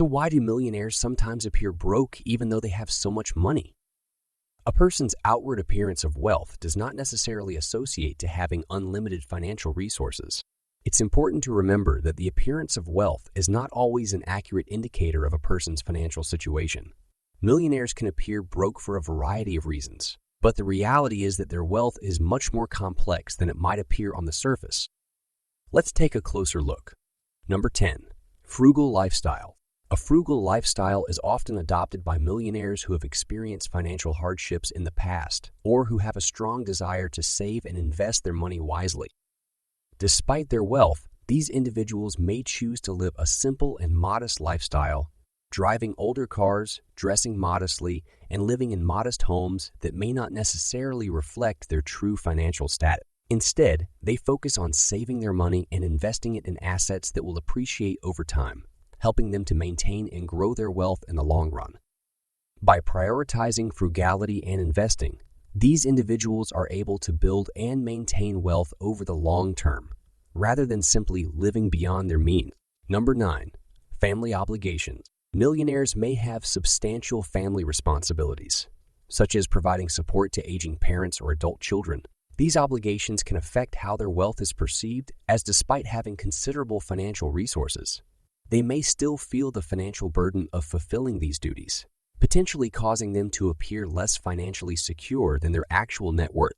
So why do millionaires sometimes appear broke even though they have so much money? A person's outward appearance of wealth does not necessarily associate to having unlimited financial resources. It's important to remember that the appearance of wealth is not always an accurate indicator of a person's financial situation. Millionaires can appear broke for a variety of reasons, but the reality is that their wealth is much more complex than it might appear on the surface. Let's take a closer look. Number 10. Frugal lifestyle. A frugal lifestyle is often adopted by millionaires who have experienced financial hardships in the past or who have a strong desire to save and invest their money wisely. Despite their wealth, these individuals may choose to live a simple and modest lifestyle, driving older cars, dressing modestly, and living in modest homes that may not necessarily reflect their true financial status. Instead, they focus on saving their money and investing it in assets that will appreciate over time, helping them to maintain and grow their wealth in the long run. By prioritizing frugality and investing, these individuals are able to build and maintain wealth over the long term, rather than simply living beyond their means. Number 9. Family obligations. Millionaires may have substantial family responsibilities, such as providing support to aging parents or adult children. These obligations can affect how their wealth is perceived, as despite having considerable financial resources, they may still feel the financial burden of fulfilling these duties, potentially causing them to appear less financially secure than their actual net worth.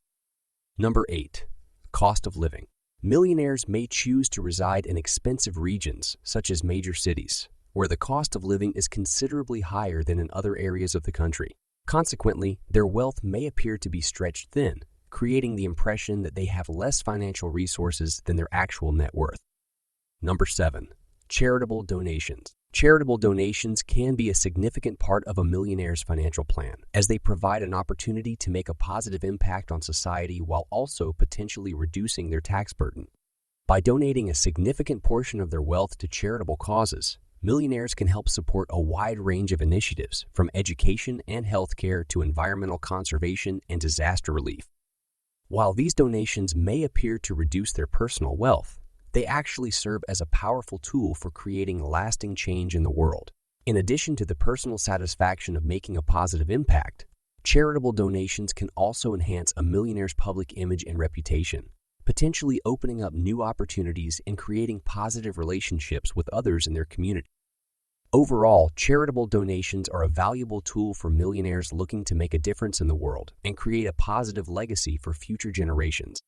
Number 8. Cost of living. Millionaires may choose to reside in expensive regions, such as major cities, where the cost of living is considerably higher than in other areas of the country. Consequently, their wealth may appear to be stretched thin, creating the impression that they have less financial resources than their actual net worth. Number 7. Charitable donations. Charitable donations can be a significant part of a millionaire's financial plan, as they provide an opportunity to make a positive impact on society while also potentially reducing their tax burden. By donating a significant portion of their wealth to charitable causes, millionaires can help support a wide range of initiatives, from education and healthcare to environmental conservation and disaster relief. While these donations may appear to reduce their personal wealth, they actually serve as a powerful tool for creating lasting change in the world. In addition to the personal satisfaction of making a positive impact, charitable donations can also enhance a millionaire's public image and reputation, potentially opening up new opportunities and creating positive relationships with others in their community. Overall, charitable donations are a valuable tool for millionaires looking to make a difference in the world and create a positive legacy for future generations.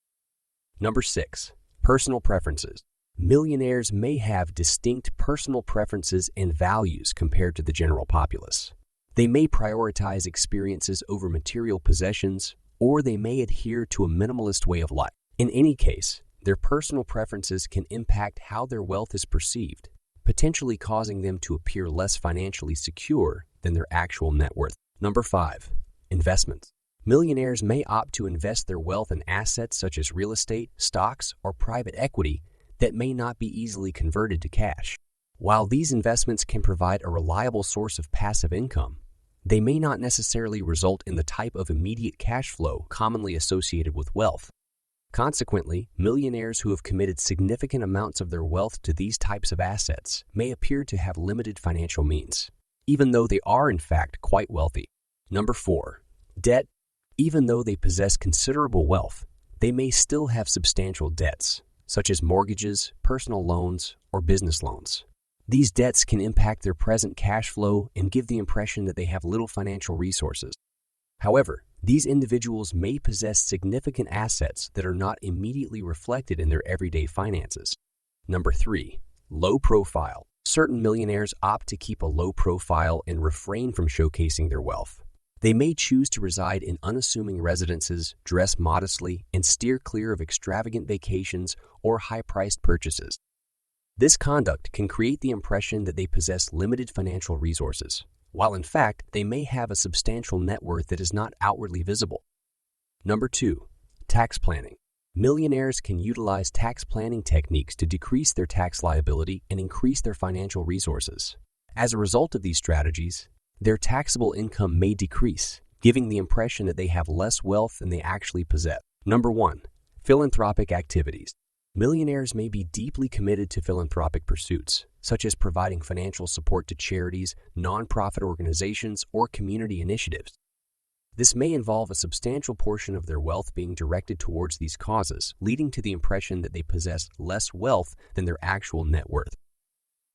Number 6. Personal preferences. Millionaires may have distinct personal preferences and values compared to the general populace. They may prioritize experiences over material possessions, or they may adhere to a minimalist way of life. In any case, their personal preferences can impact how their wealth is perceived, potentially causing them to appear less financially secure than their actual net worth. Number 5. Investments. Millionaires may opt to invest their wealth in assets such as real estate, stocks, or private equity that may not be easily converted to cash. While these investments can provide a reliable source of passive income, they may not necessarily result in the type of immediate cash flow commonly associated with wealth. Consequently, millionaires who have committed significant amounts of their wealth to these types of assets may appear to have limited financial means, even though they are in fact quite wealthy. Number 4. Debt. Even though they possess considerable wealth, they may still have substantial debts, such as mortgages, personal loans, or business loans. These debts can impact their present cash flow and give the impression that they have little financial resources. However, these individuals may possess significant assets that are not immediately reflected in their everyday finances. Number 3. Low profile. Certain millionaires opt to keep a low profile and refrain from showcasing their wealth. They may choose to reside in unassuming residences, dress modestly, and steer clear of extravagant vacations or high-priced purchases. This conduct can create the impression that they possess limited financial resources, while in fact they may have a substantial net worth that is not outwardly visible. Number 2. Tax planning. Millionaires can utilize tax planning techniques to decrease their tax liability and increase their financial resources. As a result of these strategies, their taxable income may decrease, giving the impression that they have less wealth than they actually possess. Number 1. Philanthropic activities. Millionaires may be deeply committed to philanthropic pursuits, such as providing financial support to charities, nonprofit organizations, or community initiatives. This may involve a substantial portion of their wealth being directed towards these causes, leading to the impression that they possess less wealth than their actual net worth.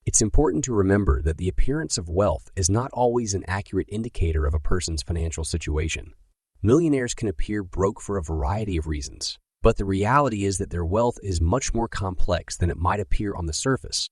It's important to remember that the appearance of wealth is not always an accurate indicator of a person's financial situation. Millionaires can appear broke for a variety of reasons, but the reality is that their wealth is much more complex than it might appear on the surface.